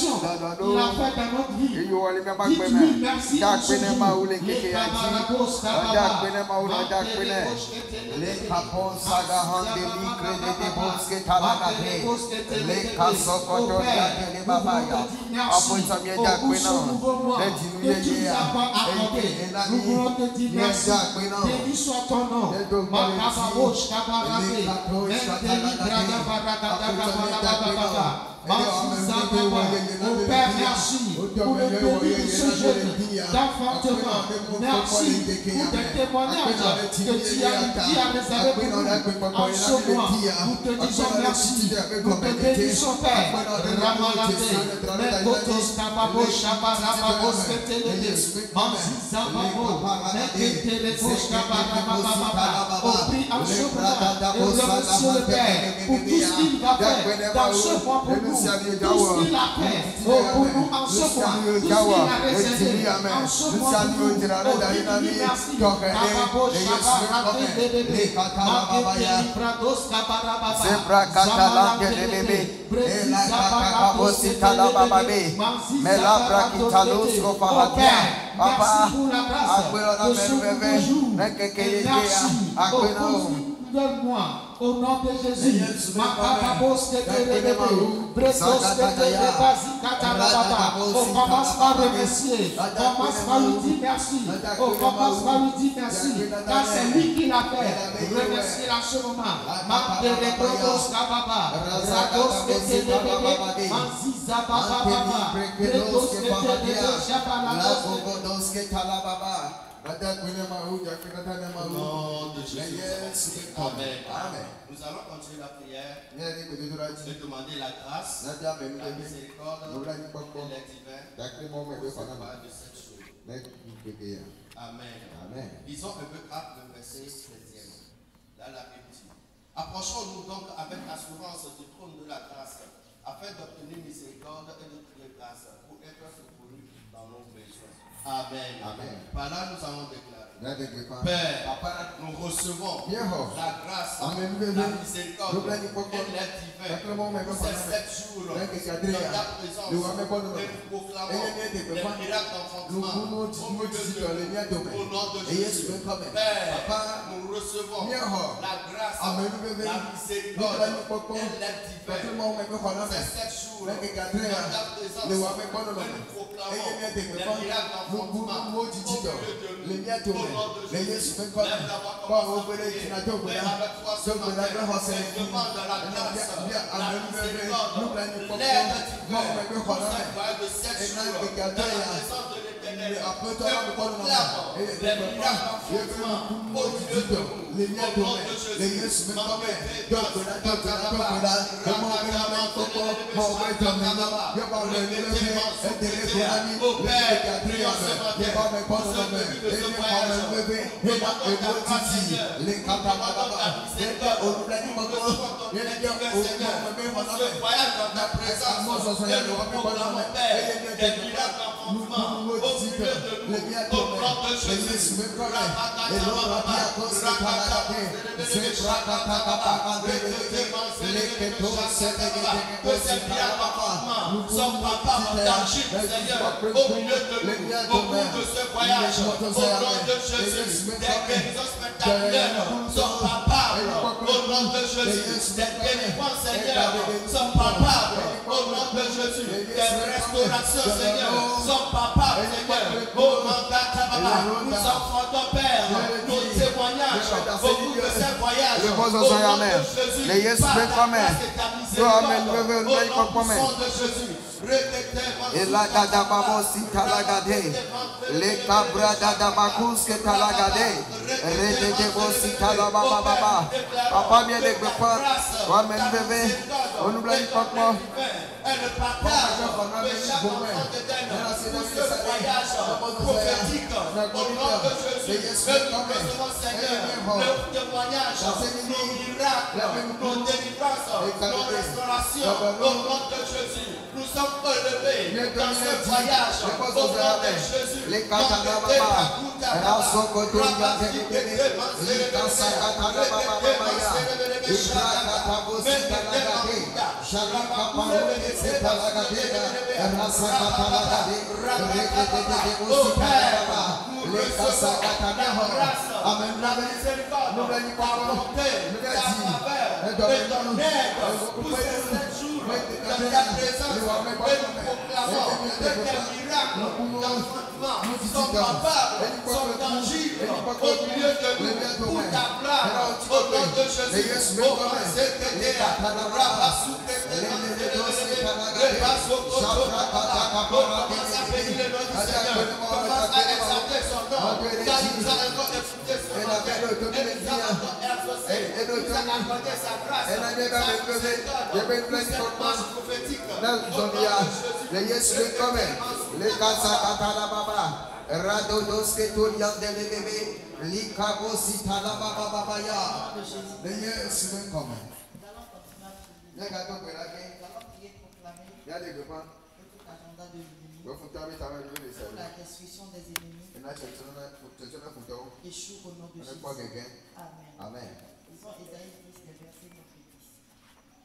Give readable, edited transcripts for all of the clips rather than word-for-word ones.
action il a fait dans notre vie. Dites-lui merci en ce jour. Béni soit ton nom. Mon Père, merci pour le début de ce jeûne d'enfantement. Merci pour tes témoignages que tu as réservés pour nous en ce mois. Nous te disons merci. Nous te bénissons, Père. Ramalade, Mekotos, Kababo, Shabarababos, Ketelede, Manzizababo, Meketelebos, Kabarabababa. On prie en ce mois et on remercie le Père pour tout ce qu'il va faire dans ce mois pour nous. Tout ce qu'il a fait pour nous en ce mois. Tout ce qu'il a réservé en ce mois pour nous. On dit merci. Kababo, Shabarabababa, Maketelibrados, Kabarababa, Zamalade, Papa, moi au nom de Jésus. On commence par remercier. On commence par lui dire merci. On commence par lui dire merci. Car c'est lui qui l'a fait. Remercier en ce moment. Amen. Nous allons continuer la prière et demander la grâce, la miséricorde et l'aide divine de cette chose. Amen. Disons un peu à le verset 13e. Là, la Bible dit: approchons-nous donc avec assurance du trône de la grâce, afin d'obtenir miséricorde et de trouver grâce pour être secourus dans nos besoins. Amen. Par là, nous allons déclarer: Père, nous recevons la grâce, la miséricorde et l'aide divine pour ces 7 jours dans ta présence, et nous proclamons les miracles d'enfantement au milieu de Dieu, au nom de Jésus. Père, nous recevons la grâce, la miséricorde et l'aide divine pour ces 7 jours dans ta présence, et nous proclamons les miracles d'enfantement au milieu de nous. Les Jésus me connaît. Quand vous venez, tu n'as pas de demande la grâce, la miséricorde, l'aide de cette jour, dans la présence de l'Éternel, et proclame les miracles d'enfantement au milieu de nous. Au nom de Jésus, nous sommes capables d'agir, Seigneur, au milieu de nous, au cours de ce voyage, au nom de Jésus, des guérisons spectaculaires sont capables, au nom de Jésus, des délivrances, Seigneur, sont capables, au nom de Jésus, des restaurations, Seigneur, sont capables, Seigneur, au nom de Tababa, nous sommes ton Père, nos témoignages, au cours de ce voyage, au nom de Jésus, par ta grâce et ta miséricorde, au nom de Jésus. Elagadababosi talagade, le cabra dadabakus que talagade, rededebosi talabababa. Papa bien de papa, toi-même bébé, on nous blague pas moi. Elle partage le voyage prophétique au nom de Jésus. Que nous recevons, Seigneur, le témoignage, nos miracles, nos délivrances, nos restaurations au nom de Jésus. Nous sommes élevés dans ce voyage au nom de Jésus. Les catarababa, La destruction des ennemis échoue au nom de Jésus. Amen. Amen. Lisons Ésaïe 10, les versets 9 et 10.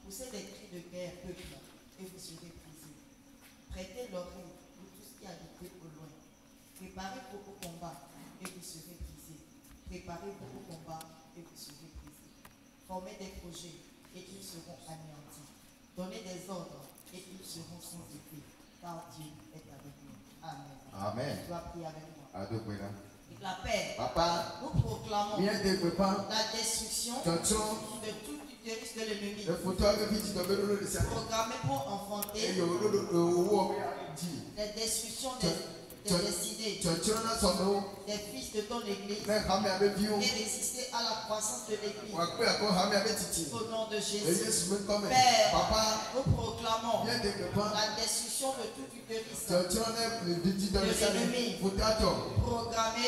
Poussez des cris de guerre, peuple, et vous serez brisés. Prêtez l'oreille, vous tous qui habitez au loin. Préparez-vous au combat, et vous serez brisés. Préparez-vous au combat, et vous serez brisés. Formez des projets, et ils seront anéantis. Donnez des ordres, et ils seront sans effet, car Dieu est avec nous. Amen. Amen. Tu vas prier avec moi. Adonai. La paix. Papa, nous proclamons la destruction de tout utérus de l'ennemi, programmé pour enfanter la destruction des décidés des fils de ton église et résister à la croissance de l'église. Au nom de Jésus. Père, nous proclamons la destruction de tout utérus de l'ennemi, programmé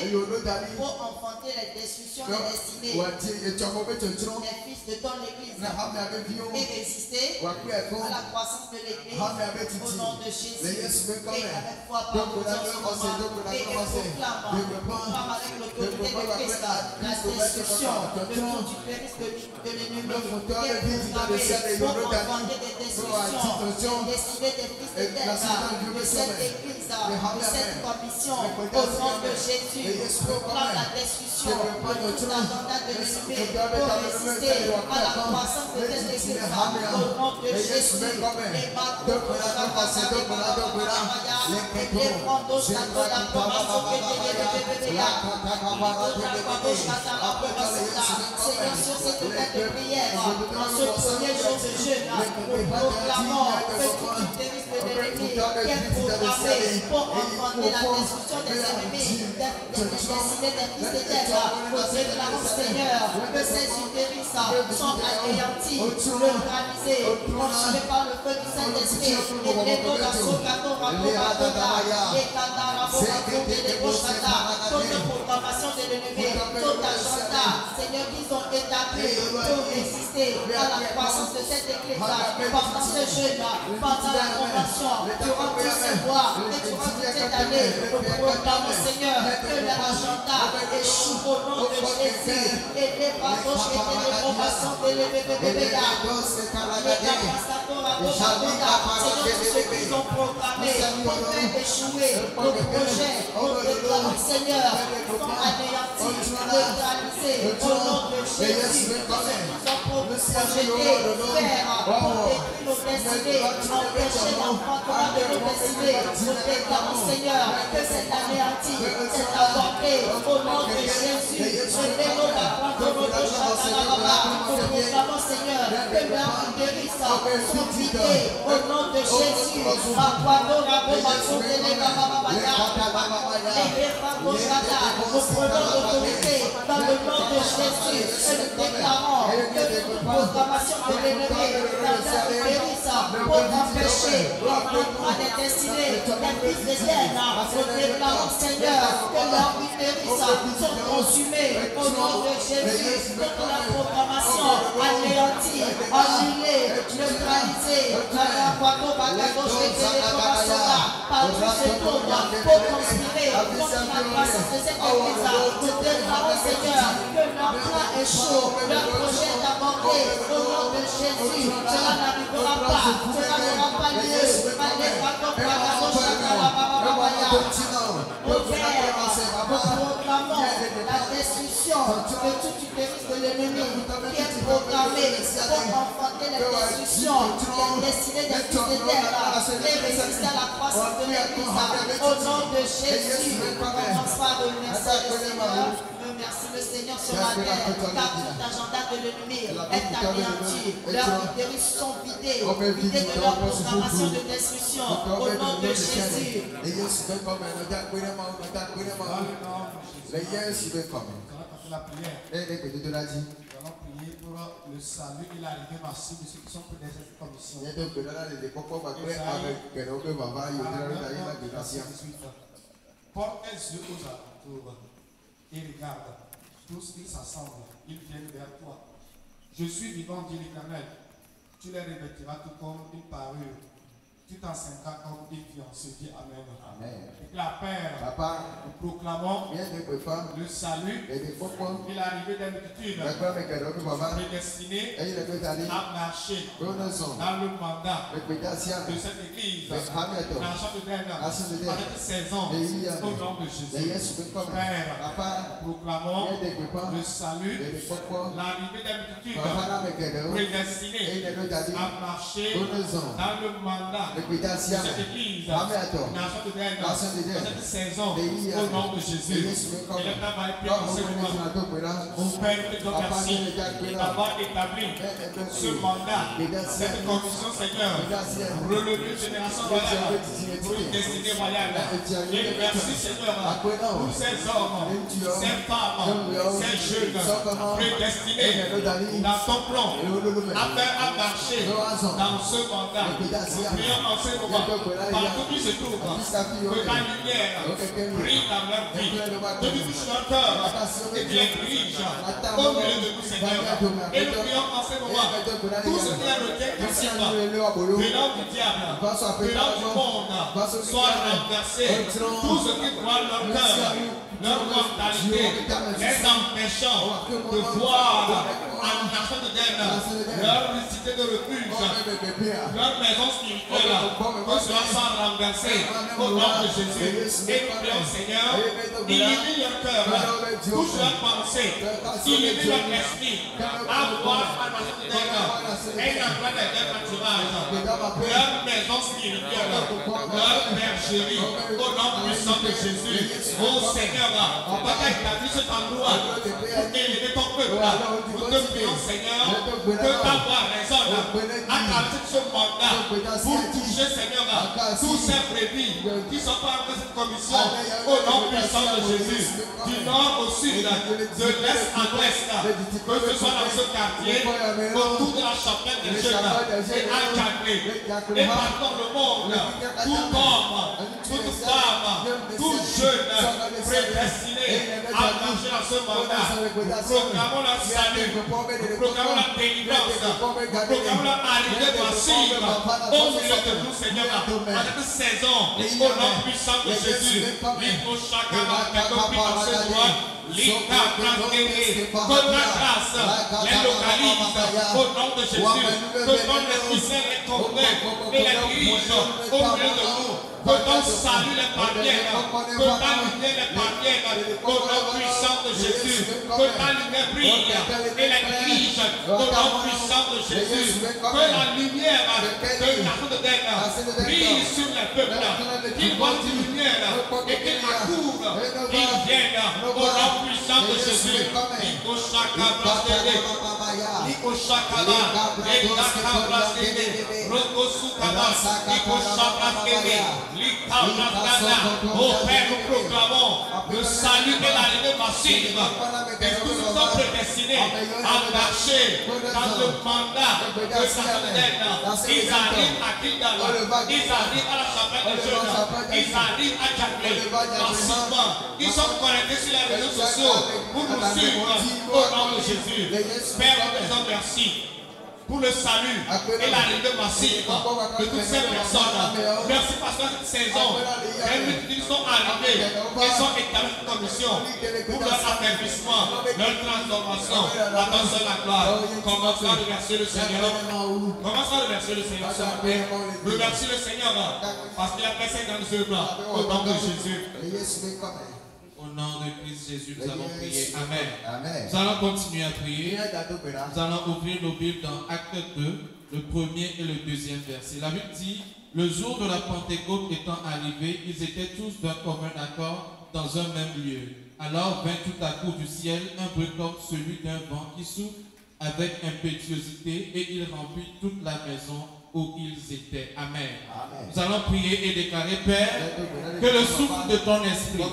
pour enfanter la destruction des destinés des fils de ton église et résister à la croissance de l'église. Au nom de Jésus. Et avec foi par et proclame avec l'autorité de Christ la destruction de tout utérus de l'ennemi pour enfanter des destructions destinés des fils de terre de cette église, de cette commission. Au nom de Jésus, proclame la destruction de tout agenda de l'ennemi pour résister à la croissance de cette église. Au nom de Jésus, les Seigneur, sur cette tête de prière, dans ce premier jour de jeûne, nous proclamons que tout utérus de l'ennemi est programmé pour enfanter la destruction des ennemis, des destinés des fils de terre. Nous déclarons, Seigneur, que ces utérus sont anéantis, neutralisés, consumés par le feu du Saint-Esprit. Et les mots dans son cadeau, toute programmation de l'ennemi, tout agenda, Seigneur, qu'ils ont établi pour résister à la croissance de cette église, pendant ce jeûne, pendant la convention, durant tous ces mois et durant toute cette année, nous proclamons, Seigneur, que l'agenda échoue au nom de Jésus. Et les padoches et les promotions de l'ébébébéa, Seigneur, tous ceux qui ont programmé pour faire échouer nos projets, nos déclarons, Seigneur, sont anéantis, neutralisés au nom de Jésus. Tous ceux qui ont projeté faire pour détruire nos destinées, empêcher l'enfantement de nos destinées, nous déclarons, Seigneur, que c'est anéanti, c'est avorté au nom de Jésus. Je dénonce la croix de nos Chatalababa. Nous proclamons, Seigneur, que leurs guérisses sont vidées au nom de Jésus. Nous prenons l'autorité dans le nom de Jésus et nous déclarons que toute programmation de l'ennemi dans leur guérisse pour empêcher l'enfantement des destinées des fils de terre. Nous déclarons, Seigneur, que leurs guérisses sont consumées au nom de Jésus. Toute la programmation anéantie, annulée, neutralisée dans la boîte au bagage de télécommandation par tous ces tours pour conspirer contre la croissance de cette église. Nous déclarons, Seigneur, que leur plan est chaud, leur projet est abordé au nom de Jésus. Cela n'arrivera pas, cela n'aura pas lieu. programmés pour confronter les destructions, les destinées des fils de terre et résister à la croissance de l'Église. Au nom de Jésus, commence par remercier le Seigneur. Merci le Seigneur sur la terre, car tout agenda de l'ennemi est anéanti. Leurs idées sont vidées de leur programmation de destruction. Au nom de Jésus. La prière. Nous allons prier pour le salut et l'arrivée massive de ceux qui sont pour des commissions. Porte les yeux aux alentours et regarde. Tous ils s'assemblent, ils viennent vers toi. Je suis vivant, dit l'Éternel. Tu les revêtiras tout comme une parure. Tu t'enseigneras comme une fiancée. Dis Amen. Amen. Et la Père, nous proclamons le salut et l'arrivée des multitudes prédestinés à marcher dans le mandat de cette église. Nation de Denne, avec 16 ans, au nom de Jésus. Père, proclamons le salut, l'arrivée des multitudes prédestinés à marcher dans le mandat de cette église, nation de Denne, cette saison, au nom de Jésus. Et le temps va être en ce moment. Mon Père, nous te remercie d'avoir établi ce mandat, cette commission, Seigneur, relevé génération royale, pour une destinée royale. Et merci, Seigneur, pour ces hommes, ces femmes, ces jeunes, prédestinés dans ton plan, à marcher dans ce mandat. Nous prions en ce moment, partout qui se trouvent, que la lumière brille dans leur vie, que tu touches leur cœur et tu les diriges au milieu de nous, Seigneur. Et nous prions en ce moment, tout ce qui est rejeté ici, venant du diable, venant du monde, soit renversé. Tout ce qui voit leur cœur, leur mentalité, les empêchant de voir en nation de Denne leur cité de refuge, leur maison spirituelle, que cela soit renversé au nom de Jésus. Et nous prions, Seigneur, illumine leur cœur, touche leur pensée, illumine leur esprit, à voir en nation de Denne et en train de pâturage, leur maison spirituelle, leur bergerie, au nom puissant de Jésus. Oh Seigneur, tu as établi cet endroit pour élever ton peuple. Nous te prions, Seigneur, que ta voix résonne à travers ce mandat pour toucher, Seigneur, tous ces brebis qui sont par cette commission au nom puissant de Jésus, du nord au sud, de l'est à l'ouest, que ce soit dans ce quartier, autour de la chapelle des jeunes et à Caglé, et partout le monde, tout homme, toute femme, tout jeune prédestiné à marcher dans ce mandat. Proclamons la salut, proclamons la délivrance, proclamons la arrivée massive au milieu de nous, Seigneur, à cette saison, au nom puissant de Jésus. L'Ico Chakama, dans ce droit, l'Ika Transgéné, que ta grâce les localise au nom de Jésus, que ton Esprit Saint les congrès et les dirige au milieu de nous. Que ton salut les parvienne, que ta lumière les parvienne, au nom puissant de Jésus, que ta lumière brille et les dirige, au nom puissant de Jésus, que la lumière de la route de Denne brille sur les peuples, qu'ils voient une lumière et qu'ils accourent, qu'ils viennent, au nom puissant de Jésus. Iko Shakaba, Iko Shakaba, Eka Kabra Sede, Roko Sukaba, Iko Shakaba Sede. Au Père, nous proclamons le salut et l'arrivée massive et tous nous sommes prédestinés à marcher dans le mandat de Saint-Denis. Ils arrivent à Kingdom, ils arrivent à la chapelle des jeunes, ils arrivent à Jacqueline massivement. Ils sont connectés sur les réseaux sociaux pour nous suivre au nom de Jésus. Père, nous te disons merci pour le salut et l'arrivée massive de toutes ces personnes. Merci parce que cette saison, les multitudes sont arrivées et sont établies en commission pour leur affaiblissement, leur transformation. Attends sur la gloire. Commence à remercier le Seigneur. Commence à remercier le Seigneur ce matin. Remercie le Seigneur parce qu'il a fait 5 ans de ce blanc au nom de Jésus. Au nom de Christ Jésus, nous allons prier. Amen. Amen. Nous allons continuer à prier. Nous allons ouvrir nos Bibles dans Acte 2, le premier et le deuxième verset. La Bible dit, le jour de la Pentecôte étant arrivé, ils étaient tous d'un commun accord dans un même lieu. Alors vint tout à coup du ciel un bruit comme celui d'un vent qui souffle avec impétuosité et il remplit toute la maison où ils étaient. Amen. Amen. Nous allons prier et déclarer, Père, que le souffle de ton esprit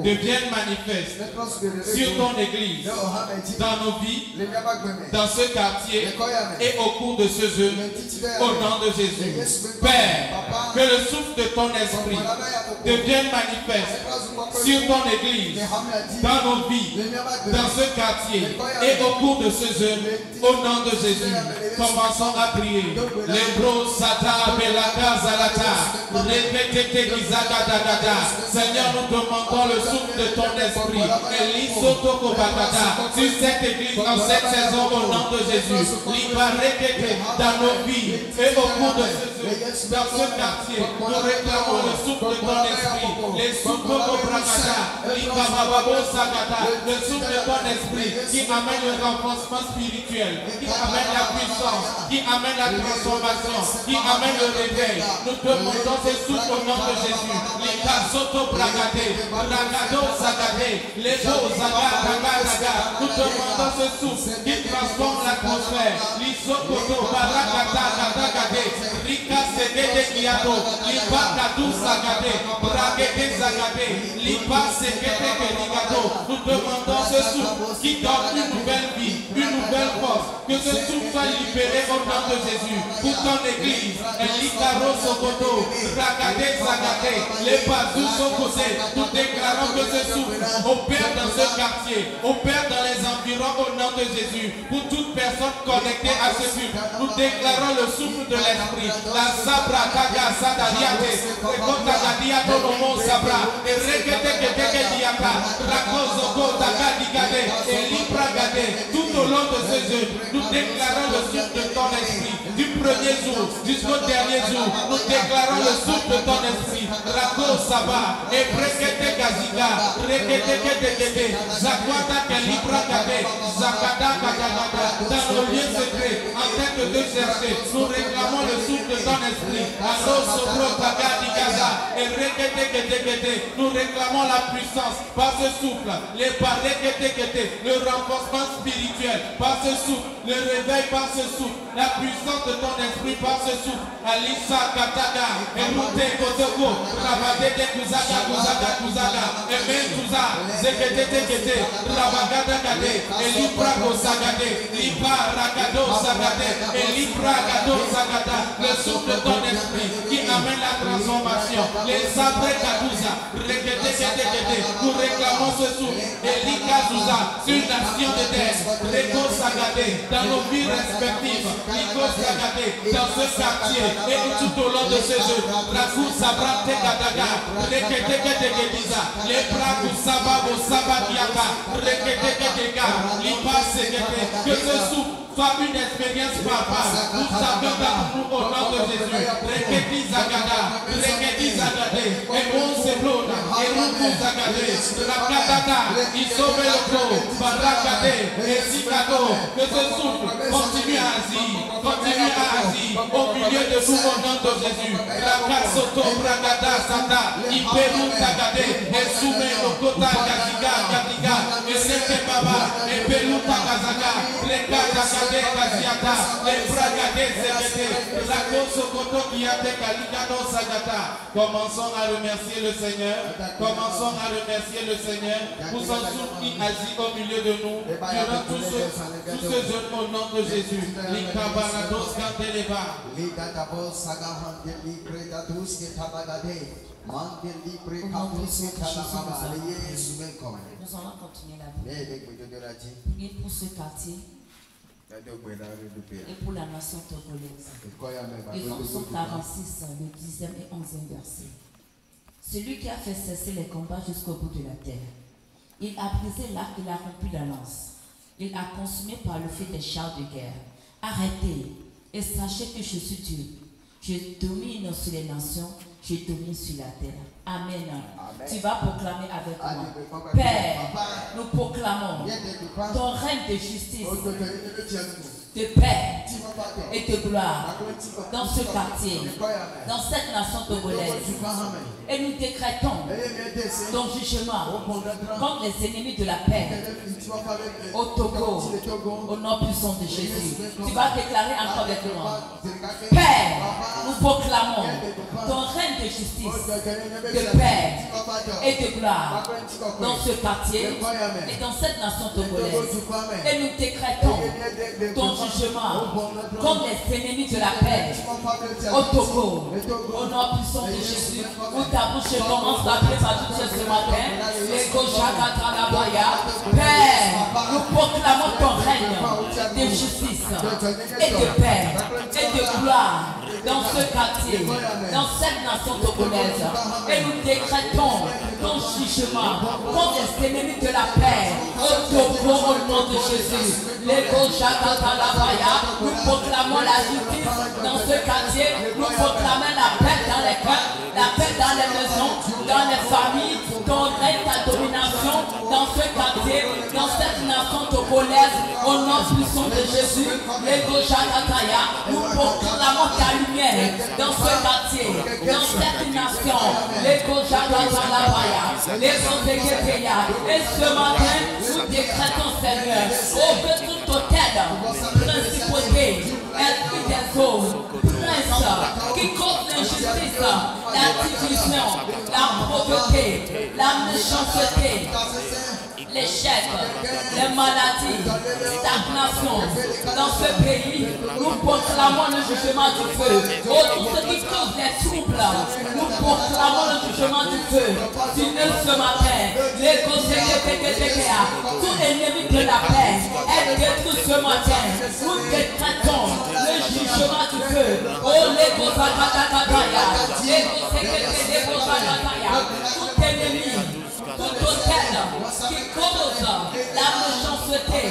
devienne manifeste sur ton église, dans nos vies, dans ce quartier et au cours de ce jeûne, au nom de Jésus. Père, que le souffle de ton esprit devienne manifeste sur ton église, dans nos vies, dans ce quartier et au cours de ce jeûne, au nom de Jésus. Commençons à prier. Lebro sata belaka zalata. Répétez kizagadagada. Seigneur, nous demandons le souffle de ton esprit. Elisoto kobagada. Sur cette église, en cette saison, au nom de Jésus. Libarekete dans nos vies et au cours de ce dans ce quartier. Nous réclamons le souffle de ton esprit. Les souffles kobragada. Libababo sagada. Le souffle de ton esprit qui amène le renforcement spirituel, qui amène la puissance, qui amène la transformation, qui amène le réveil. Nous demandons ce souffle au nom de Jésus. Les kasoto bragade, bragado sagade, les beaux zaga. Nous demandons ce souffle qui transforme l'atmosphère. L'isokoto barakata gadagade, rika segede kiato, lipa kadu sagade, bragede zagade, lipa segede kerigato. Nous demandons ce souffle qui donne une nouvelle vie, une nouvelle force. Que ce souffle soit libéré au nom de Jésus. Pour ton église, Elikaro Sokoto, Ragade Zagade, les Bazou Sokote, nous déclarons que ce souffle opère dans ce quartier, opère dans les environs au nom de Jésus. Pour toute personne connectée à ce culte, nous déclarons le souffle de l'esprit. La Sabra Kaga Sadariate, Rekotagadiato Nomo Sabra, et Rekete Keteke Diaka, Rakozoko Zagadigade, et Libragade, tout au long de ce jeu, nous déclarons le souffle de ton esprit. Du premier jour jusqu'au dernier jour, nous déclarons le souffle de ton esprit. Rako Saba, et Brekete Gaziga, Rekete Kete, Zakwata Kelibra Kade, Zakada Kagada, dans nos lieux secrets, en train de te chercher, nous réclamons le souffle de ton esprit. Aro Sobro Kagadi Gaza, et Rekete Kete, nous réclamons la puissance par ce souffle, les Barekete, le renforcement spirituel par ce souffle, le réveil par ce souffle, la puissance de ton esprit par ce souffle. Alissa Kataga, Erute Kotoko, Rabadete Kuzaga, Ementuza, Zekete, Rabagada Gade, Elibra Gosagade, Libra Ragado Sagade, Elibra Gado Sagada, le souffle de ton esprit qui amène la transformation. Les Sabre Kadouza, Rekete, nous réclamons ce souffle. Elika Zuza, sur une nation de terre, Reko Sagade, dans nos vies respectives, Reko Sagade, dans ce quartier et tout au long de ce jeu. Rakou Sabrante Kadaga, Rekete les Prakou Sababo Sabadiaka, Rekete Lipa Segete, que ce souffle soit une expérience palpable. Nous savons nous au nom de Jésus. Reketi Zagada, et bon Seblona, et Ruku Zagade, Rakadada, Isobeloko, Barakade, et Zikado, que ce souffle continue à agir, au milieu de nous au nom de Jésus. Rakasoto, Bragada, Sata, Iperu Zagade, et Soume, Okota, Gadiga, et Seke Baba, et Peluta Kazaga, Rekada. Commençons à remercier le Seigneur. Pour son souffle qui agit au milieu de nous durant tout ce jeûne au nom de Jésus. Nous allons continuer la prière. Priez pour ce quartier et pour la nation togolaise. Exode 46, le 10e et 11e verset. Celui qui a fait cesser les combats jusqu'au bout de la terre. Il a brisé l'arc, il a rompu la lance. Il a consumé par le feu des chars de guerre. Arrêtez et sachez que je suis Dieu. Je domine sur les nations. tu es donné sur la terre. Amen. Tu vas proclamer avec moi. Père, nous proclamons ton règne de justice, de paix et de gloire dans ce quartier, dans cette nation togolaise. Et nous décrétons ton jugement contre les ennemis de la paix au Togo, au nom puissant de Jésus. Tu vas déclarer encore avec moi. Père, nous proclamons ton règne de justice, de paix et de gloire dans ce quartier et dans cette nation togolaise. Et nous décrétons ton jugement contre les ennemis de la paix au Togo, au nom puissant de Jésus. Où ta bouche commence à prier par tout ce matin. Père, nous proclamons ton règne de justice et de paix et de gloire dans ce quartier, dans cette nation togolaise. Et nous décrétons ton jugement contre les ennemis de la paix au Togo, au nom de Jésus. Nous proclamons la justice dans ce quartier. Nous proclamons la paix dans les cœurs, la paix dans les maisons, dans les familles, ton règne, ta domination dans ce quartier, dans cette nation togolaise, au nom puissant de Jésus. Nous proclamons ta lumière dans ce quartier, dans cette nation. Et ce matin, nous décrétons, Seigneur, que tout hôtel, principauté, esprit des eaux, prince, qui cause l'injustice, la division, la pauvreté, la méchanceté, l'échec, les maladies, stagnation dans ce pays, nous proclamons le jugement du feu. Oh, tout ce qui cause les troubles, nous proclamons le jugement du feu. Finir ce matin, les tout ennemi de la paix est détruit ce matin. Nous décrétons le jugement du feu. Oh, les tout ennemi, tout hôtel qui cause la méchanceté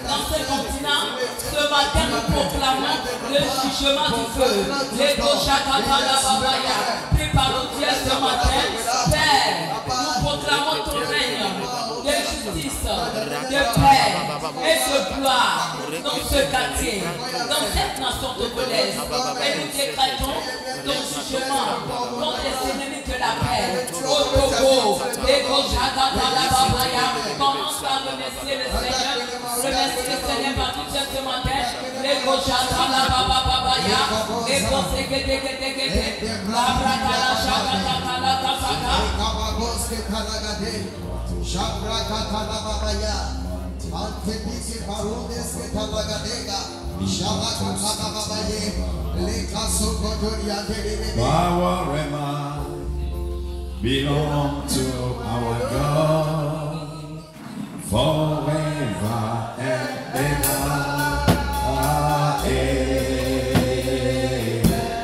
dans ce continent, ce matin nous proclamons le jugement du feu. Les pris par nous Dieu ce matin, Père, nous proclamons ton règne de justice, de paix et de gloire dans ce quartier, dans cette nation togolaise. Et nous décrétons ton jugement contre les ennemis de la paix au Togo. Commence à remercier le Seigneur. Remercier le Seigneur par tout ce matin. Les Power and might belong to our God forever and ever.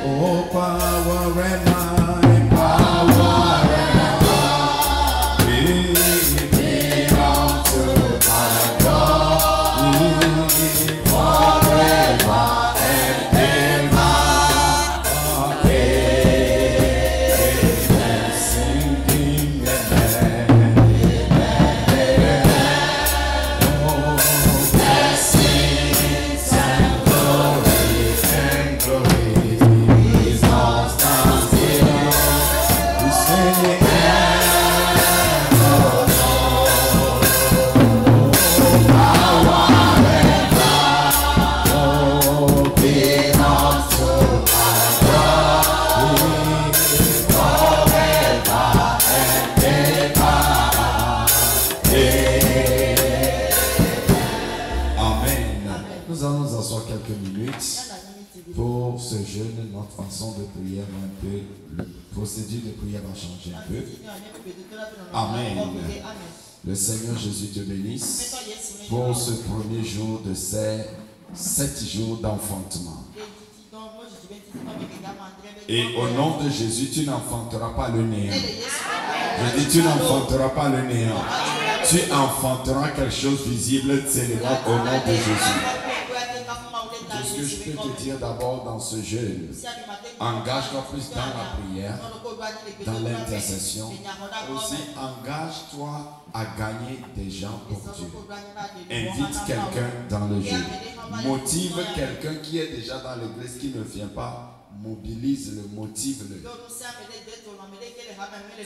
Oh, power and might, power and might belong to our God forever and ever. Pour ce jeûne, notre façon de prière un peu, le procédure de prière va changer un peu. Amen. Le Seigneur Jésus te bénisse pour ce premier jour de ces 7 jours d'enfantement. Et au nom de Jésus, tu n'enfanteras pas le néant. Je dis, tu n'enfanteras pas le néant. Tu enfanteras quelque chose visible, célèbre au nom de Jésus. Ce que je peux te dire, dire d'abord dans ce jeûne, engage-toi plus dans la prière, dans l'intercession. Aussi, engage-toi à gagner des gens pour Dieu. Invite quelqu'un dans le jeûne. Motive quelqu'un qui est déjà dans l'église, qui ne vient pas. Mobilise-le, motive-le.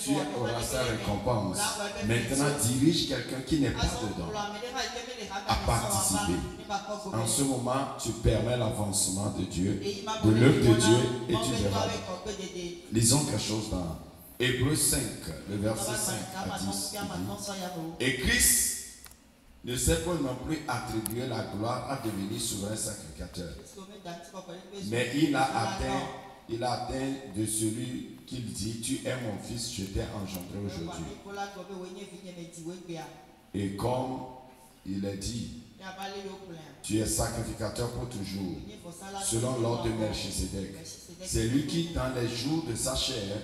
Tu auras sa récompense. Maintenant, dirige quelqu'un qui n'est pas dedans à participer. En ce moment, tu permets l'avancement de Dieu, de l'œuvre de Dieu, et tu verras. Lisons quelque chose dans Hébreux 5, le verset 5 à 10. Et Christ ne s'est pas non plus attribué la gloire à devenir souverain sacrificateur. Mais il a atteint de celui qu'il dit, tu es mon fils, je t'ai engendré aujourd'hui. Et comme il est dit, tu es sacrificateur pour toujours, selon l'ordre de Melchisedec. C'est lui qui, dans les jours de sa chair,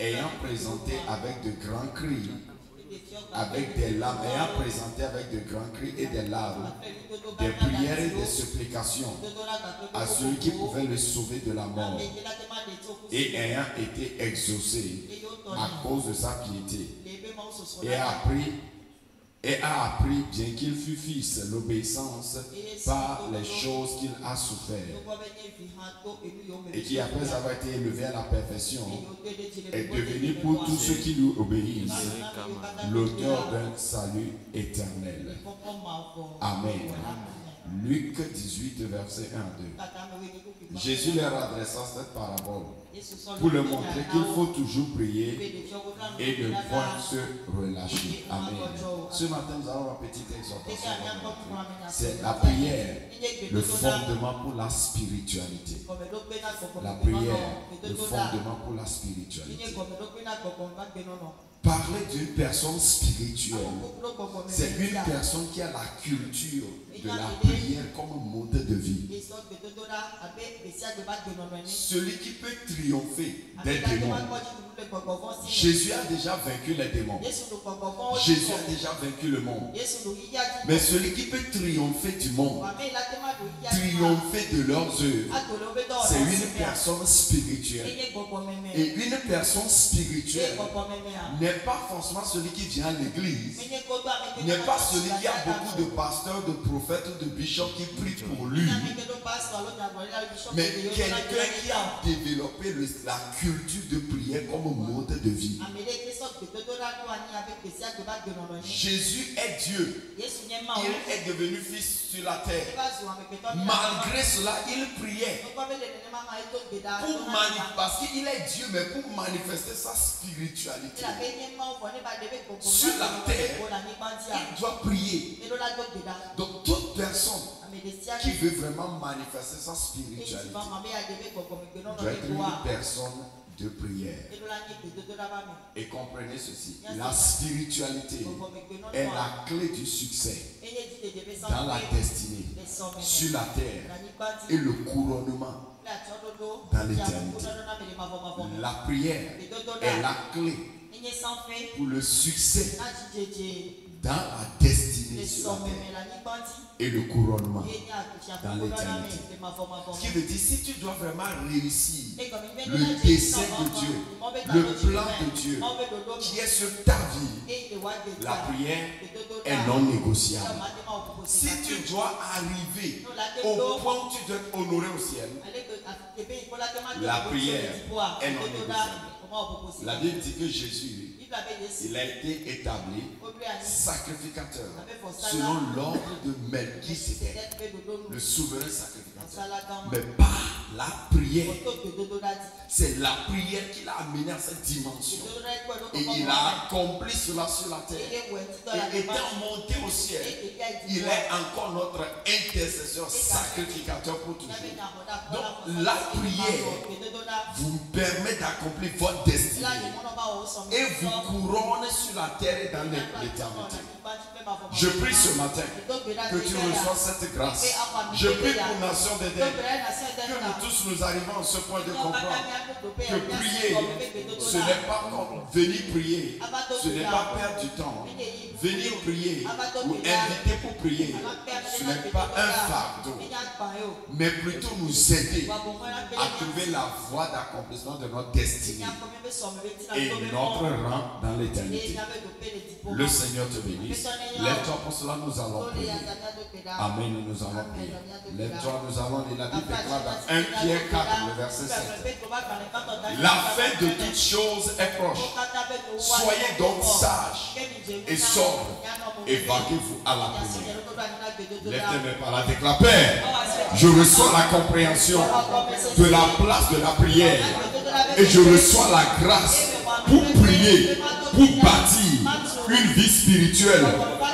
ayant présenté avec de grands cris, avec des larmes, ayant présenté avec de grands cris et des larmes, des prières et des supplications à celui qui pouvait le sauver de la mort, et ayant été exaucé à cause de sa piété, et a appris, bien qu'il fût fils, l'obéissance par les choses qu'il a souffert, et qui, après avoir été élevé à la perfection, est devenu pour tous ceux qui lui obéissent l'auteur d'un salut éternel. Amen. Luc 18, verset 1 à 2. Jésus leur adressa cette parabole pour leur montrer qu'il faut toujours prier et ne point se relâcher. Amen. Ce matin, nous avons une petite exhortation. C'est la prière, le fondement pour la spiritualité. La prière, le fondement pour la spiritualité. Parler d'une personne spirituelle, c'est une personne qui a la culture de la prière comme mode de vie. Celui qui peut triompher des démons. Jésus a déjà vaincu les démons. Jésus a déjà vaincu le monde. Mais celui qui peut triompher du monde, triompher de leurs œuvres, c'est une personne spirituelle. Et une personne spirituelle n'est pas forcément celui qui vient à l'église, n'est pas celui qui a beaucoup de pasteurs, de prophètes ou de bishops qui prient pour lui, mais quelqu'un qui a développé la culture de prière comme mode de vie. Jésus est Dieu. Il est devenu fils sur la terre. Malgré cela, il priait parce qu'il est Dieu, mais pour manifester sa spiritualité sur la terre, il doit prier. Donc toute personne qui veut vraiment manifester sa spiritualité doit être une personne de prière. Et comprenez ceci, la spiritualité est la clé du succès dans la destinée, sur la terre, et le couronnement dans l'éternité. La prière est la clé pour le succès dans la destinée sur la terre et le couronnement dans l'éternité. Ce qui veut dire, si tu dois vraiment réussir le dessein de Dieu, le plan de Dieu qui est sur ta vie, la prière est non négociable. Si tu dois arriver au point où tu dois être honoré au ciel, la prière est non négociable. La Bible dit que Jésus, il a été établi sacrificateur selon l'ordre de Melchisedec, le souverain sacrificateur. Mais par la prière, c'est la prière qui l'a amené à cette dimension. Et il a accompli cela sur la terre. Et étant monté au ciel, il est encore notre intercesseur sacrificateur pour toujours. Donc la prière vous permet d'accomplir votre destinée et vous couronne sur la terre et dans l'éternité. Je prie ce matin que tu reçois cette grâce. Je prie pour Nation d'Éden que nous tous nous arrivons à ce point de comprendre que prier, ce n'est pas comme venir prier, ce n'est pas perdre du temps. Venir prier ou inviter pour prier, ce n'est pas un fardeau, mais plutôt nous aider à trouver la voie d'accomplissement de notre destinée et notre rang dans l'éternité. Le Seigneur te bénisse. Lève-toi, pour cela nous allons prier. Amen, nous allons prier. Lève-toi, nous allons lire. La Bible déclare dans 1 Pierre 4, le verset 7. La fin de toutes choses est proche. Soyez donc sages et sobres et vaquez-vous à la prière. Lève-toi par la déclare. Père, je reçois la compréhension de la place de la prière et je reçois la grâce pour prier, pour bâtir une vie spirituelle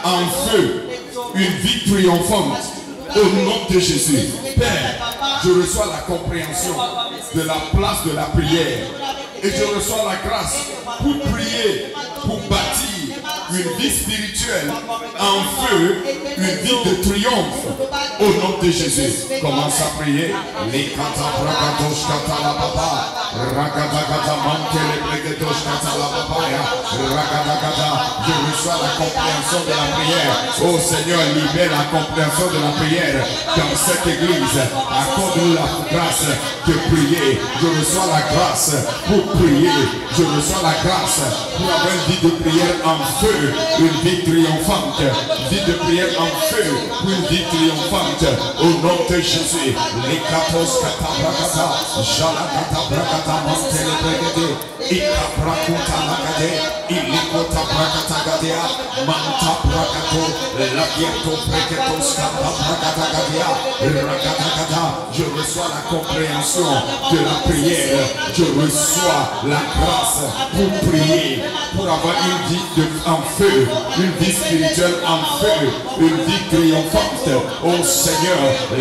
en feu, une vie triomphante au nom de Jésus. Père, je reçois la compréhension de la place de la prière et je reçois la grâce pour prier, pour bâtir une vie spirituelle en feu, une vie de triomphe au nom de Jésus. Commence à prier. Les kata bragadosh kata la baba, ragadagada mantele bregadosh kata la baba, ragadagada. Je reçois la compréhension de la prière. Oh Seigneur, libère la compréhension de la prière dans cette église. Accorde-nous la grâce de prier. Je reçois la grâce pour prier. Je reçois la grâce pour avoir une vie de prière en feu. Une vie triomphante, vie de prière en feu, une vie triomphante au nom de Jésus. Les kapos katabrakata, jalakata brakata mantele bregede, ikabrakuta lagade, ilikota brakata gadea, manta brakato, lagiato breketos katabrakata gadea, rakata. Je reçois la compréhension de la prière. Je reçois la grâce pour prier, pour avoir une vie en feu, une vie spirituelle en feu, une vie triomphante. Oh Seigneur, ma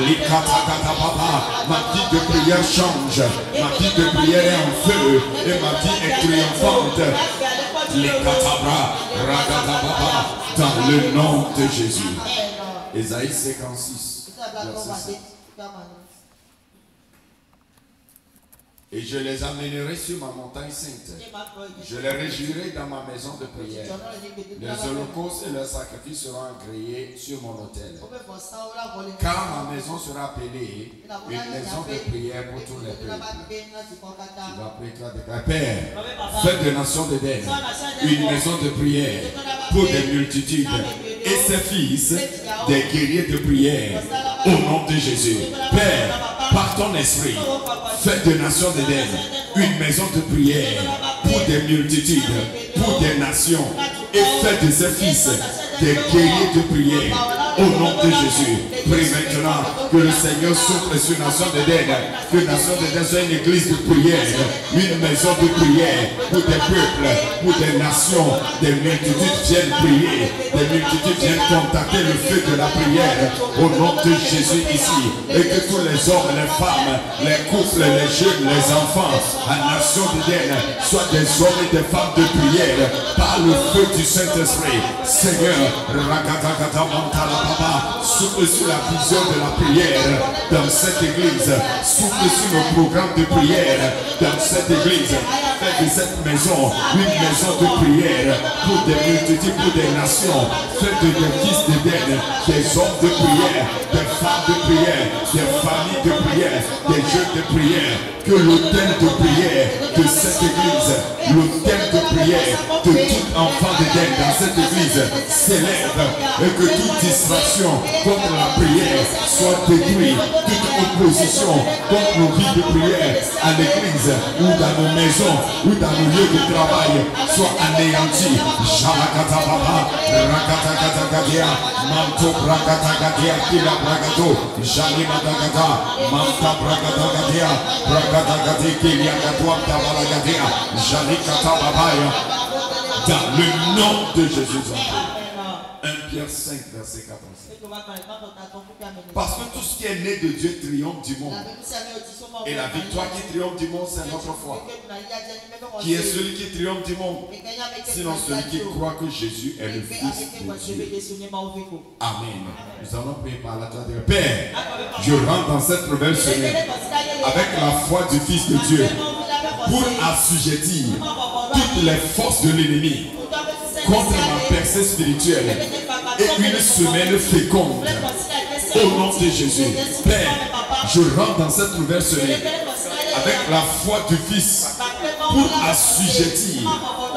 vie de prière change, ma vie de prière est en feu et ma vie est triomphante. Les katabra, ragadababa, dans le nom de Jésus. Ésaïe 56, verset 7. Et je les amènerai sur ma montagne sainte. Je les réjouirai dans ma maison de prière. Les holocaustes et leurs sacrifices seront agréés sur mon autel. Car ma maison sera appelée une maison de prière pour tous les peuples. Tu vas prier, Père, faites des nations d'Éden une maison de prière pour des multitudes et ses fils des guerriers de prière au nom de Jésus. Père, par ton esprit, faites des nations d'Éden une maison de prière pour des multitudes, pour des nations, et faites de ses fils des guerriers de prière au nom de Jésus. Prie maintenant que le Seigneur souffle sur Nation d'Éden, que Nation d'Éden soit une église de prière, une maison de prière pour des peuples, pour des nations. Des multitudes viennent prier, des multitudes viennent contacter le feu de la prière au nom de Jésus ici, et que tous les hommes, les femmes, les couples, les jeunes, les enfants à Nation d'Éden soient des hommes et des femmes de prière par le feu du Saint-Esprit. Seigneur, souffle sur la vision de la prière dans cette église, souffle sur nos programmes de prière dans cette église. Faites de cette maison une maison de prière pour des multitudes, pour des nations. Faites des fils d'Éden des hommes de prière, des femmes de prière, des familles de prière, des jeunes de prière. Que l'autel de prière de cette église, l'autel de prière de tout enfant d'Éden dans cette église s'élève, et que toute distraction contre la prière soit détruite, toute opposition contre nos vies de prière à l'église ou dans nos maisons ou dans nos lieux de travail soit anéantie. Shalakata baba, rakata gadia, manto brakata gadia, kila bragato, jalima dagata, manta brakata gadia, brakata gadia, kilia gatua, tabalagadia, jalikata babaya. Dans le nom de Jésus. 1 Pierre 5, verset 14. Parce que tout ce qui est né de Dieu triomphe du monde. Et la victoire qui triomphe du monde, c'est notre foi. Qui est celui qui triomphe du monde? Sinon celui qui croit que Jésus est le Fils de Dieu. Amen. Nous allons prier par la toi dire, Père, je rentre dans cette nouvelle semaine avec la foi du Fils de Dieu pour assujettir toutes les forces de l'ennemi contre ma percée spirituelle et une semaine féconde au nom de Jésus. Père, je rentre dans cette nouvelle semaine avec la foi du Fils pour assujettir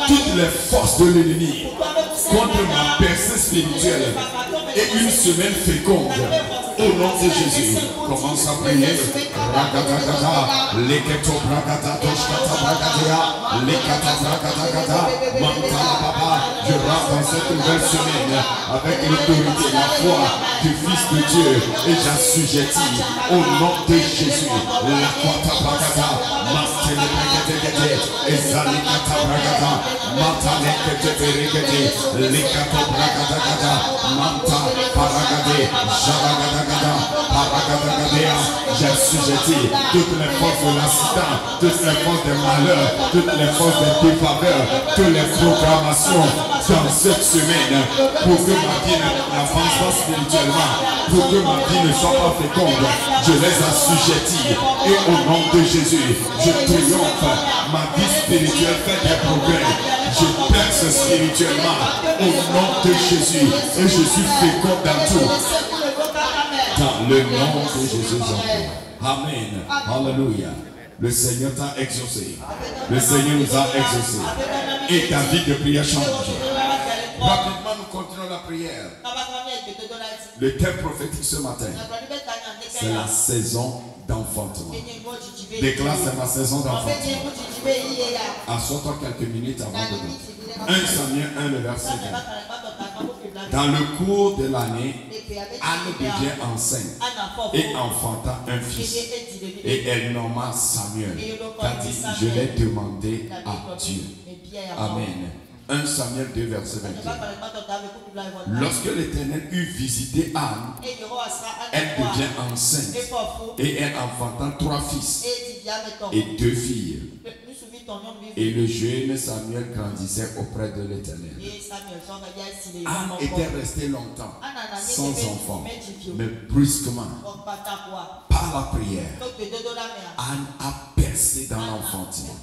toutes les forces de l'ennemi contre ma percée spirituelle et une semaine féconde au nom de Jésus. Commence à prier. Ragadagada, leketo bragada, doshkata bragadea, lekata bragadagada, mantala baba. Je rentre dans cette nouvelle semaine avec l'autorité, la foi du Fils de Dieu et j'assujettis au nom de Jésus. La kwata bragada, mantele bregedegede, ezalikata bragada, mantale kete beregede, lekato bragadagada, manta paragade, jaragada. J'ai assujetti toutes les forces de l'accident, toutes les forces des malheurs, toutes les forces des défaveurs, toutes les programmations dans cette semaine pour que ma vie n'avance pas spirituellement, pour que ma vie ne soit pas féconde. Je les assujettis et au nom de Jésus, je triomphe. Ma vie spirituelle fait des progrès. Je perce spirituellement au nom de Jésus et je suis fécond dans tout. Dans le nom de Jésus. Amen. Alléluia. Le Seigneur t'a exaucé. Le Seigneur nous a exaucés. Et ta vie de prière change. Rapidement, nous continuons la prière. Le thème prophétique ce matin, c'est la saison d'enfantement. Déclare, c'est ma saison d'enfantement. Assois-toi quelques minutes avant de 1 Samuel 1, le verset 20. Dans le cours de l'année, Anne devient enceinte et enfanta un fils. Et elle nomma Samuel. Car dit, je l'ai demandé à Dieu. Amen. 1 Samuel 2, verset 21. Lorsque l'Éternel eut visité Anne, elle devient enceinte et elle enfanta 3 fils et 2 filles. Et le jeune Samuel grandissait auprès de l'Éternel. Anne était restée longtemps sans enfant, mais brusquement, par la prière, Anne a percé dans l'enfantement.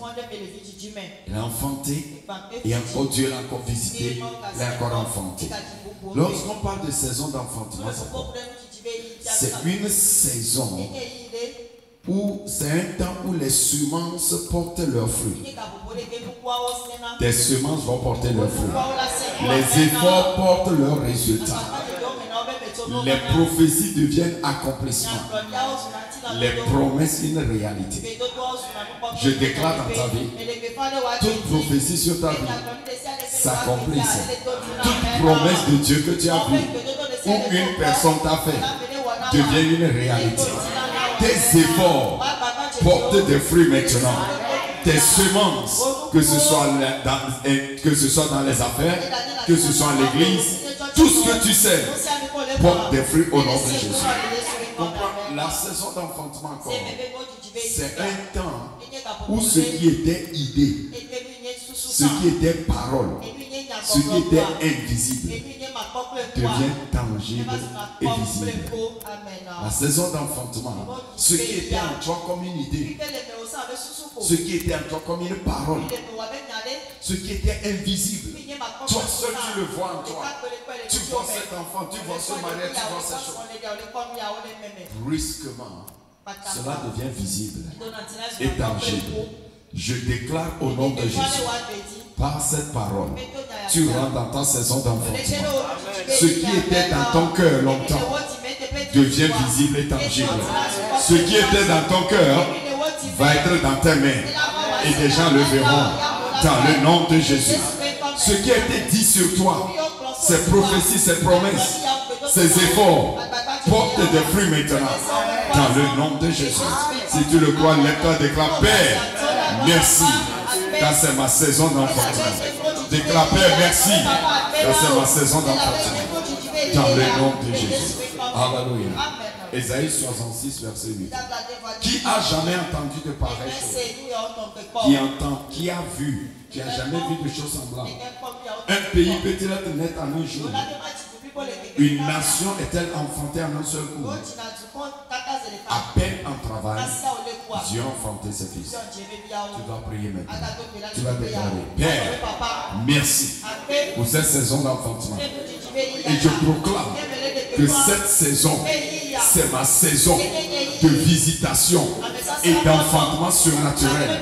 Elle a enfanté et encore Dieu l'a encore visité, elle a encore enfanté. Lorsqu'on parle de saison d'enfantement, c'est une saison où c'est un temps où les semences portent leurs fruits. Des semences vont porter leurs fruits. Les efforts portent leurs résultats. Les prophéties deviennent accomplissements. Les promesses une réalité. Je déclare dans ta vie, toute prophétie sur ta vie s'accomplisse. Toute promesse de Dieu que tu as vue ou une personne t'a fait devient une réalité. Tes efforts portent des fruits maintenant. Tes semences, que ce soit dans les affaires, que ce soit à l'église, tout ce que tu sais porte des fruits au nom de Jésus. La saison d'enfantement encore, c'est un temps où ce qui était idée, ce qui était parole, ce qui était invisible devient tangible et visible. La saison d'enfantement, ce qui était en toi comme une idée, ce qui était en toi comme une parole, ce qui était invisible, toi seul tu le vois en toi. Tu vois cet enfant, tu vois ce mariage, tu vois ces choses. Brusquement, cela devient visible et tangible. Je déclare au nom de Jésus, par cette parole, tu rentres dans ta saison d'enfantement. Ce qui était dans ton cœur longtemps devient visible et tangible. Ce qui était dans ton cœur va être dans tes mains et des gens le verront dans le nom de Jésus. Ce qui a été dit sur toi, ces prophéties, ces promesses, ces efforts portent des fruits maintenant dans le nom de Jésus. Si tu le crois, lève-toi, déclare Père, merci, car c'est ma saison d'enfantement. Déclare Père, merci, car c'est ma saison d'enfantement. Dans le nom de Jésus. Alléluia. Ésaïe 66, verset 8. Qui a jamais entendu de pareilles choses? Qui a vu? Qui a jamais vu de choses semblables? Un pays peut-il être net en un jour? Une nation est-elle enfantée en un seul coup? À peine en travail, Dieu a enfanté ses fils. Tu dois prier maintenant. Tu vas déclarer: Père, merci pour cette saison d'enfantement. Et je proclame que cette saison, c'est ma saison de visitation et d'enfantement surnaturel.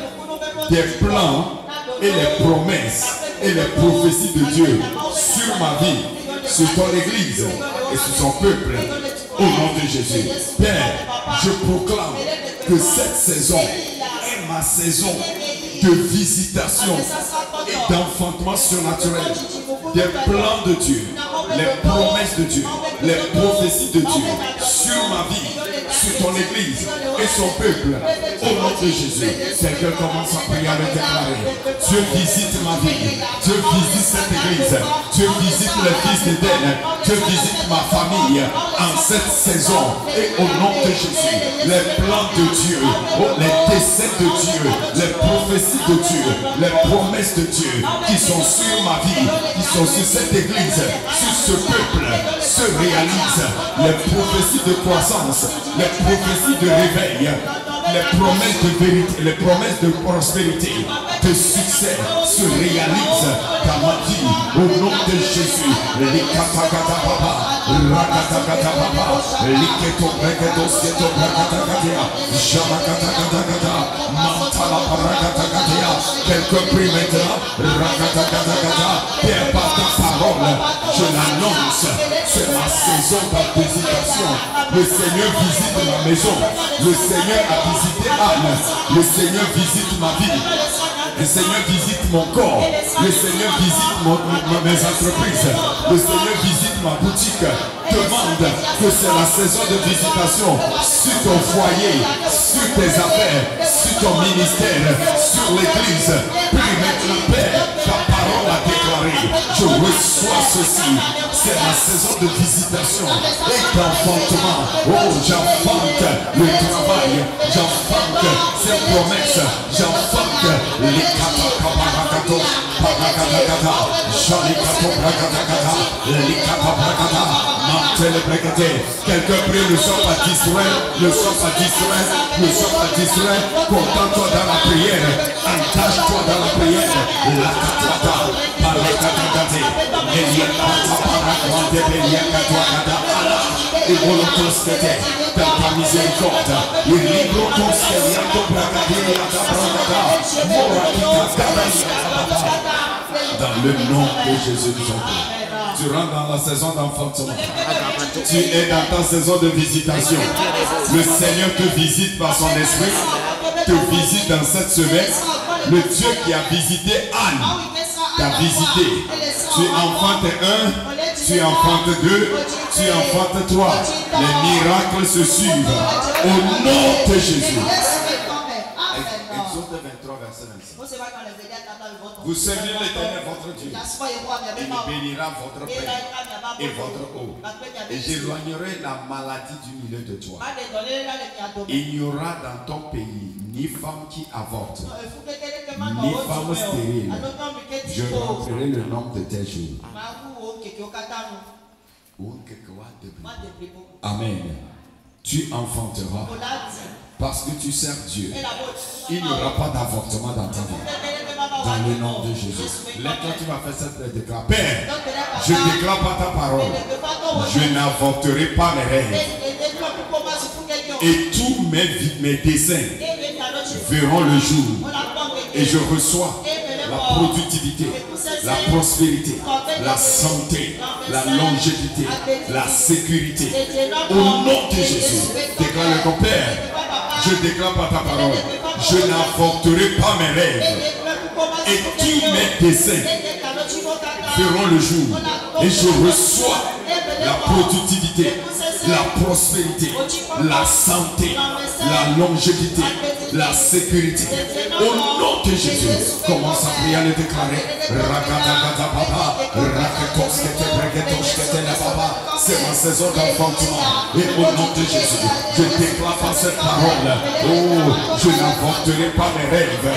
Des plans et les promesses et les prophéties de Dieu sur ma vie, sur ton église et sur son peuple, au nom de Jésus. Père, je proclame que cette saison est ma saison de visitation et d'enfantement surnaturel. Des plans de Dieu, les promesses de Dieu, les prophéties de Dieu sur ma vie, sur ton église et son peuple, au nom de Jésus. Quelqu'un commence à prier, à le déclarer. Dieu visite ma vie, Dieu visite cette église, Dieu visite les fils d'Éden, Dieu visite ma famille en cette saison et au nom de Jésus. Les plans de Dieu, les desseins de Dieu, les prophéties de Dieu, les promesses de Dieu qui sont sur ma vie, qui sont sur cette église, sur ce peuple, se réalisent. Les prophéties de croissance, les prophéties de réveil, les promesses de vérité, les promesses de prospérité, de succès se réalisent dans ma vie au nom de Jésus. Les katakata papa, rakatakata papa, les keto breketos keto brakatakatia, jamakatakata, mantala parakatakatia. Quelqu'un prie maintenant, rakatakata. Père, par ta parole, je l'annonce, c'est ma saison de visitation. Le Seigneur visite ma maison, le Seigneur a visité Anne, le Seigneur visite ma vie. Le Seigneur visite mon corps. Le Seigneur visite mes entreprises. Le Seigneur visite ma boutique. Demande que c'est la saison de visitation sur ton foyer, sur tes affaires, sur ton ministère, sur l'église. Prie maintenant, Père, ta parole a déclaré. Je reçois ceci. C'est la saison de visitation et d'enfantement. Oh, j'enfante le travail. J'enfante ces promesses. J'enfante les kataparakato, parakata, jalikato brakata, likata brakata, mantele brakate. Quelqu'un prie, ne sois pas distrait, ne sois pas distrait, ne sois pas distrait. Contente-toi dans la prière, attache-toi dans la prière. La katata, parakata, eliakata parakate, eliakata ala, et volontoskete, dans ta miséricorde, et librotoskeliato brakate, dans le nom de Jésus de Jésus. Tu rentres dans la saison d'enfantement. Tu es dans ta saison de visitation. Le Seigneur te visite par son esprit, te visite dans cette semaine. Le Dieu qui a visité Anne t'a visité. Tu enfantes un, tu enfantes deux, tu enfantes trois. Les miracles se suivent au nom de Jésus. Exode 23, verset 25. Vous servirez l'Éternel votre Dieu. Il bénira votre paix et votre eau. Et j'éloignerai la maladie du milieu de toi. Il n'y aura dans ton pays ni femme qui avorte, ni femme stérile. Je remplirai le nombre de tes jours. Amen. Tu enfanteras. Parce que tu sers Dieu, il n'y aura pas d'avortement dans ta vie. Dans le nom de Jésus. Là, toi, tu vas faire cette déclaration. Père, je déclare par ta parole, je n'avorterai pas mes rêves. Et tous mes desseins verront le jour. Et je reçois la productivité, la prospérité, la santé, la longévité, la sécurité. Au nom de Jésus, déclare ton Père. Je déclare par ta parole, je n'avorterai pas mes rêves et tous mes desseins verront le jour et je reçois la productivité, la prospérité, la santé, la longévité, la sécurité. Au nom de Jésus, commence à prier à le déclarer. C'est ma saison d'enfantement. Et au nom de Jésus, je déclare par cette parole, oh, je n'inventerai pas mes rêves.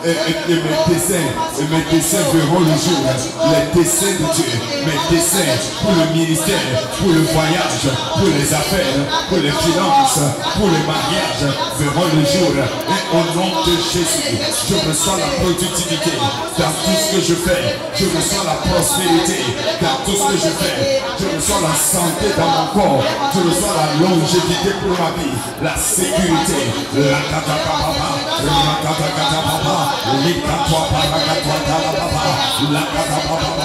Et mes desseins verront le jour. Les desseins de Dieu, mes desseins pour le ministère, pour le voyage, pour les affaires, pour les finances, pour le mariage verront le jour. Et au nom de Jésus, je reçois la productivité dans tout ce que je fais. Je reçois la prospérité dans tout ce que je fais. Je reçois la santé dans mon corps. Je reçois la longévité pour ma vie. La sécurité. La katakababa. La katakababa. L'ikatwa parakatwa talababa. La katakababa.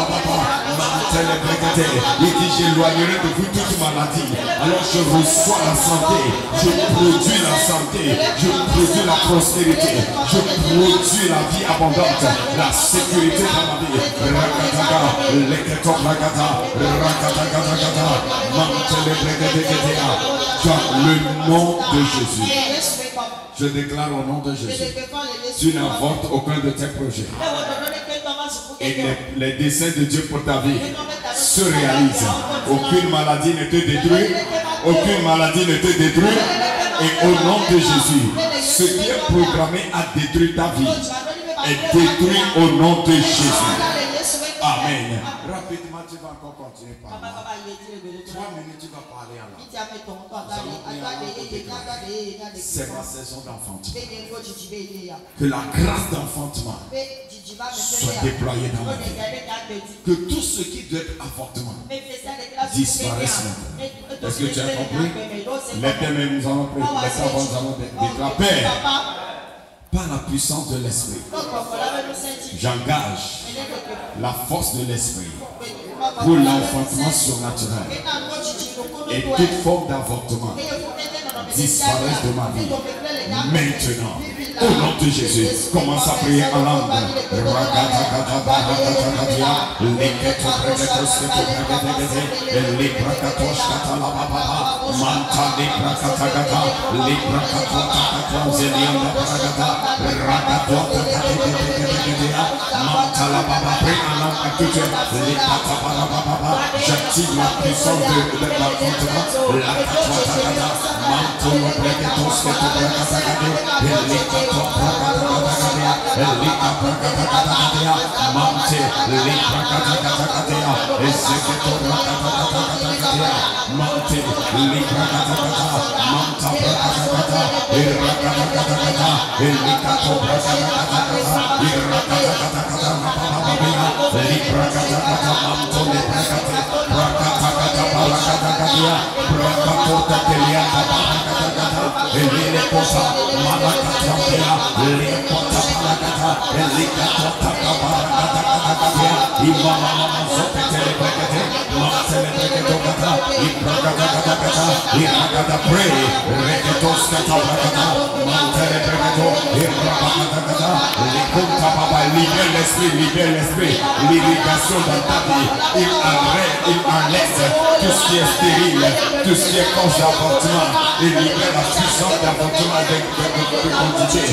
Il dit j'éloignerai de vous toute maladie. Alors je reçois la santé. Je produis la santé. Je produis la prospérité. Je produis la vie abondante. La sécurité dans ma vie. Dans le nom de Jésus. Je déclare au nom de Jésus. Tu n'inventes aucun de tes projets. Et les desseins de Dieu pour ta vie se réalisent. Aucune maladie ne te détruit. Aucune maladie ne te détruit. Et au nom de Jésus, ce qui est programmé à détruire ta vie est détruit au nom de Jésus. Amen. Rapidement, tu vas encore continuer par là. 3 minutes, tu vas parler en langue. C'est ma saison d'enfantement. Que la grâce d'enfantement soit déployée dans ma vie. Que tout ce qui doit être avortement disparaisse maintenant. Est-ce que tu as compris? Les nous allons prier. Les allons déclarer. Père, par la puissance de l'esprit, j'engage la force de l'esprit pour l'enfantement surnaturel et toute forme d'avortement disparaisse de ma vie maintenant. Au nom de Jésus, commence à prier en langue. J'active la puissance de l'enfantement. Libère l'esprit, l'irrigation dans ta vie. Il enlève tout ce qui est stérile, tout ce qui est cause d'avortement. Il libère la puissance d'avortement de quantité.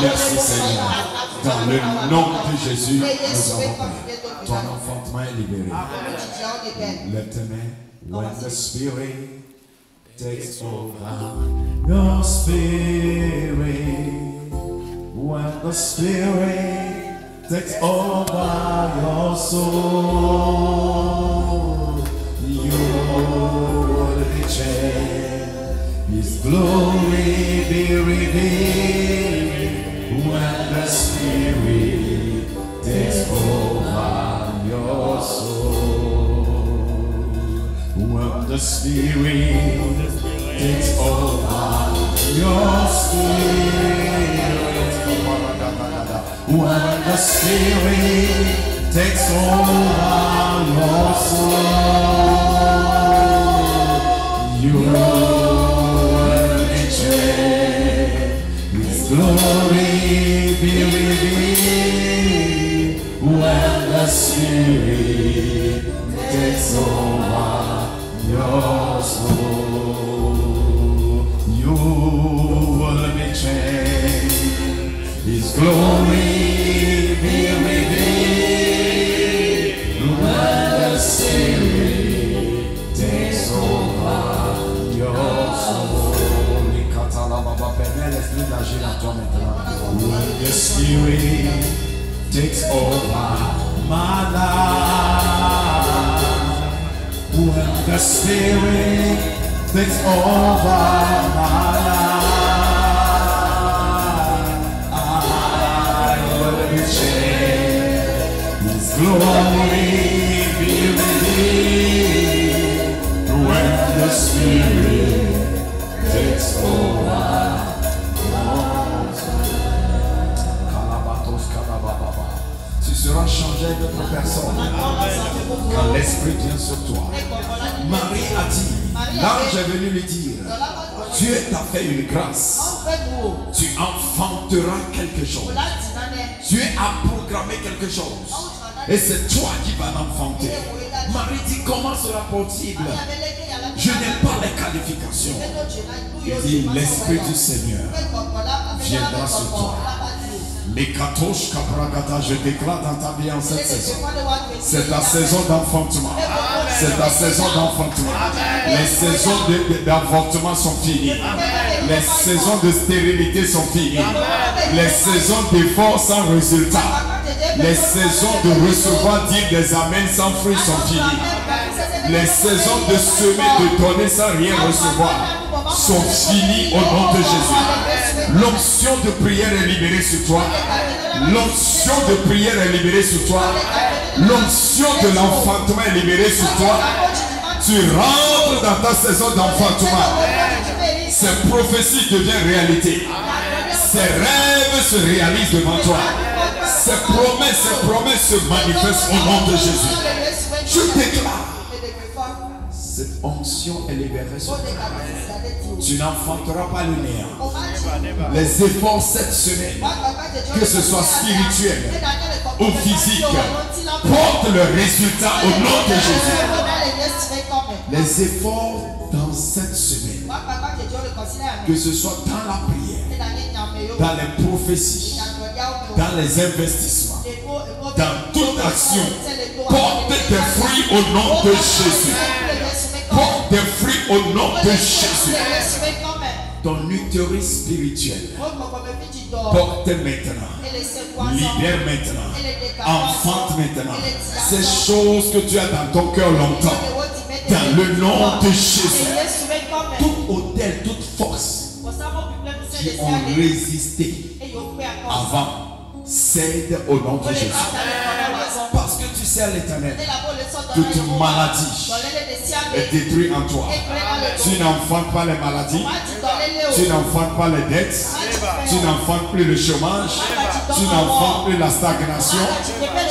Merci Seigneur. Dans le nom de Jésus, nous avons prié. Ton enfantement est libéré. Lève tes mains. When the Spirit takes over, your spirit When the Spirit takes over your soul, you will be changed. His glory be revealed. When the Spirit takes over your soul, when the Spirit takes over your spirit, when the Spirit takes over your soul, you will be changed. His glory be revealed. When the Spirit takes over your soul, you will be changed. His glory be revealed. When the Spirit takes over your soul. When the Spirit takes over my life, when the Spirit takes over my life, I will be changed. His glory be revealed. When the Spirit takes over. Tu seras changé d'autre personne quand l'Esprit vient sur toi. Marie a dit, l'ange est venu lui dire, Dieu t'a fait une grâce, tu enfanteras quelque chose. Dieu a programmé quelque chose et c'est toi qui vas l'enfanter. Marie dit, comment sera possible? Je n'ai pas les qualifications. Il dit, l'Esprit du Seigneur viendra sur toi. Les Katosh Kapragata, je déclare dans ta vie en cette saison. C'est ta saison d'enfantement. C'est ta saison d'enfantement. Les saisons d'avortement sont finies. Les saisons de stérilité sont finies. Les saisons d'efforts sans résultat. Les saisons de recevoir, dire des amens sans fruits sont finies. Les saisons de semer, de donner sans rien recevoir sont finies au nom de Jésus. L'onction de prière est libérée sur toi. L'onction de prière est libérée sur toi. L'onction de l'enfantement est libérée sur toi. Tu rentres dans ta saison d'enfantement. Ces prophéties deviennent réalité. Ces rêves se réalisent devant toi. Ces promesses se manifestent au nom de Jésus. Je déclare. Cette onction est libérée sur toi. Tu n'enfanteras pas le néant. Les efforts cette semaine, que ce soit spirituel ou physique, portent le résultat au nom de Jésus. Les efforts dans cette semaine, que ce soit dans la prière, dans les prophéties, dans les investissements, dans toute action, porte des fruits au nom de Jésus. Porte des fruits au nom de Jésus. Ton utérus spirituel porte maintenant, libère maintenant, enfante maintenant ces choses que tu as dans ton cœur longtemps, dans le nom de Jésus. Tout autel, toute force qui ont résisté avant cède au nom de Jésus. Parce que tu sais l'Éternel, toute maladie est détruite en toi. Tu n'enfantes pas les maladies, tu n'enfantes pas les dettes, tu n'enfantes plus le chômage, tu n'enfantes plus la stagnation.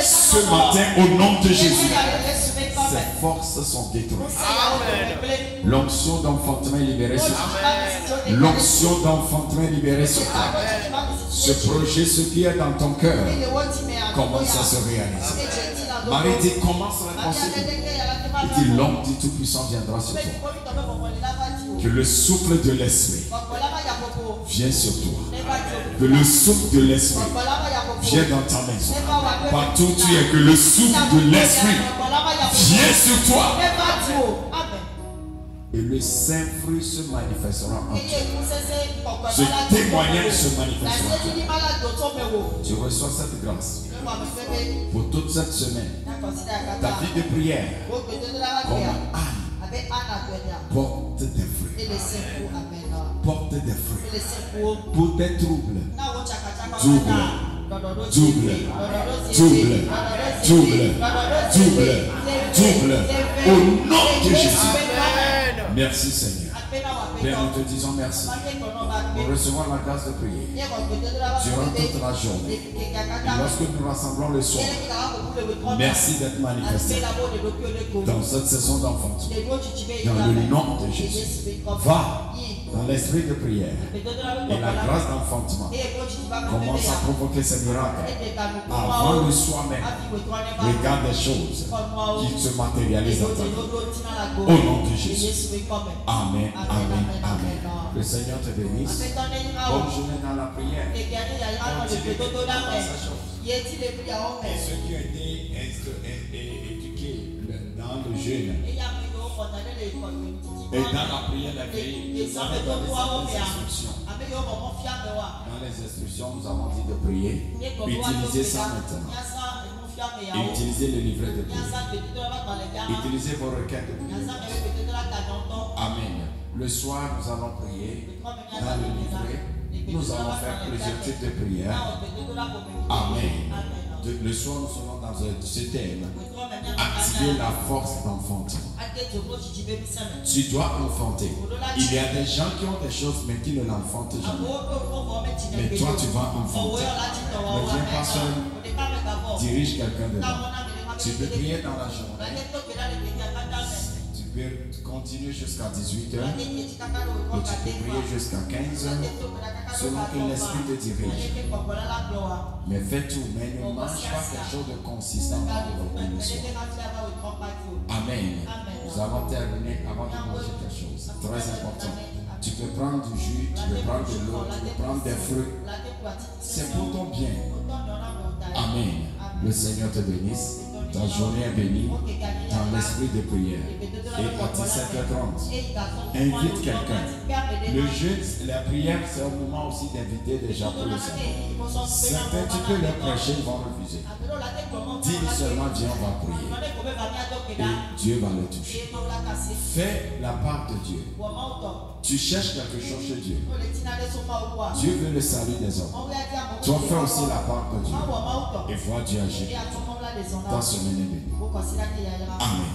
Ce matin, au nom de Jésus, ces forces sont détruites. L'onction d'enfantement est libérée sur toi. L'onction d'enfantement est libérée sur toi. Ce projet, ce qui est dans ton cœur, commence à se réaliser. Marie dit, comment sera possible? Il dit, l'homme du Tout-Puissant viendra sur toi. Que le souffle de l'Esprit vienne sur toi. Que le souffle de l'Esprit vienne dans ta maison. Partout où tu es, que le souffle de l'Esprit vienne sur toi. Et le Saint-Fruit se manifestera en toi. Ce témoignage se manifestera en toi. Tu reçois cette grâce pour toute cette semaine. Ta vie de prière, comme Anne, porte des fruits. Porte des fruits. Pour tes troubles. Double. Au nom de Jésus. Merci Seigneur. Père, nous te disons merci pour recevoir la grâce de prier durant toute la journée. Et lorsque nous rassemblons le soir, merci d'être manifesté dans cette saison d'enfantement. Dans le nom de Jésus. Va dans l'esprit de prière et la grâce d'enfantement commence à provoquer ces miracles avant le soir même. Regarde des choses qui se matérialisent dans ta vie. Au nom de Jésus. Amen. Le Seigneur te bénisse. Bonne journée dans la prière. Continue de faire sa chose. Et ceux qui ont été éduqués dans le jeûne et dans la prière d'accueil, nous avons donné des instructions. Dans les instructions, nous avons dit de prier. Utilisez ça maintenant. Et utilisez le livret de prière. Utilisez vos requêtes de prière. Amen. Le soir, nous allons prier dans le livret. Nous allons faire plusieurs types de prières. Amen. Le soir, nous serons dans ce thème. Activer la force d'enfantement. Tu dois enfanter. Il y a des gens qui ont des choses mais qui ne l'enfantent jamais. Mais toi, tu vas enfanter. Ne viens pas seul. Dirige quelqu'un dedans. Tu peux prier dans la journée. Tu peux continuer jusqu'à 18h. Et tu peux prier jusqu'à 15h. Selon que l'esprit te dirige. Mais fais tout, mais ne mange pas quelque chose de consistant dans le soir. Amen. Nous avons terminé avant de manger quelque chose. Très important. Tu peux prendre du jus, tu peux prendre de l'eau, tu peux prendre des fruits. C'est pour ton bien. Amen. Le Seigneur te bénisse. Ta journée est bénie dans l'esprit de prière. Et à 17h30, invite quelqu'un. Le jeûne, la prière, c'est un moment aussi d'inviter des gens pour le Seigneur. Certains, tu peux leur prêcher, ils vont refuser. Dis seulement, Dieu, on va prier. Et Dieu va le toucher. Fais la part de Dieu. Tu cherches quelque chose chez Dieu. Dieu veut le salut des hommes. Toi, fais aussi la part de Dieu. Et vois Dieu agir. Ta semaine est bénie. Amen.